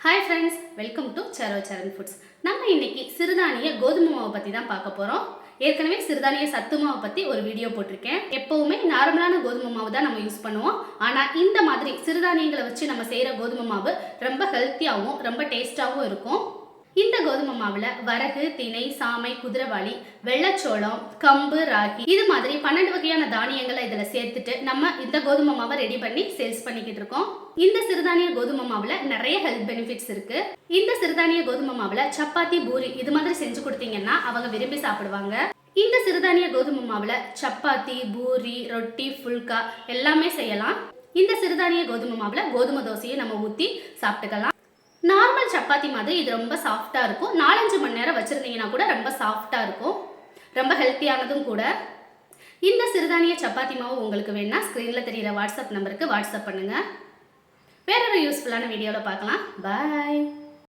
Hi friends, welcome to Saro Saran foods. நம்ம இன்னைக்கு சிறுதானிய கோதுமை மாவை பற்றி தான் பார்க்க போகிறோம். ஏற்கனவே சிறுதானிய சத்து மாவை பற்றி ஒரு வீடியோ போட்டிருக்கேன். எப்போவுமே நார்மலான கோதுமை மாவு தான் நம்ம யூஸ் பண்ணுவோம். ஆனால் இந்த மாதிரி சிறுதானியங்களை வச்சு நம்ம செய்கிற கோதுமை மாவு ரொம்ப ஹெல்த்தியாகவும் ரொம்ப டேஸ்டாகவும் இருக்கும். இந்த கோதுமை மாவில் வரகு, திணை, சாமை, குதிரைவாளி, வெள்ளச்சோளம், கம்பு, ராகி இது மாதிரி 12 வகையான தானியங்களை இதில் சேர்த்துட்டு நம்ம இந்த கோதுமை மாவை ரெடி பண்ணி சேல்ஸ் பண்ணிக்கிட்டு இருக்கோம். இந்த சிறுதானிய கோதுமை மாவில் நிறைய ஹெல்த் பெனிஃபிட்ஸ் இருக்கு. இந்த சிறுதானிய கோதுமை மாவில் சப்பாத்தி, பூரி இது மாதிரி செஞ்சு கொடுத்தீங்கன்னா அவங்க விரும்பி சாப்பிடுவாங்க. இந்த சிறுதானிய கோதுமை மாவில் சப்பாத்தி, பூரி, ரொட்டி, ஃபுல்கா எல்லாமே செய்யலாம். இந்த சிறுதானிய கோதுமை மாவில் கோதுமை தோசையை நம்ம ஊற்றி சாப்பிட்டுக்கலாம். நார்மல் சப்பாத்தி மாதிரி இது ரொம்ப சாஃப்டாக இருக்கும். 4-5 மணி நேரம் வச்சுருந்தீங்கன்னா கூட ரொம்ப சாஃப்டாக இருக்கும். ரொம்ப ஹெல்த்தியானதும் கூட. இந்த சிறுதானிய சப்பாத்தி மாவு உங்களுக்கு வேணும்னா ஸ்க்ரீனில் தெரிகிற வாட்ஸ்அப் நம்பருக்கு வாட்ஸ்அப் பண்ணுங்கள். வேற ஒரு யூஸ்ஃபுல்லான வீடியோவில் பார்க்கலாம். பாய்.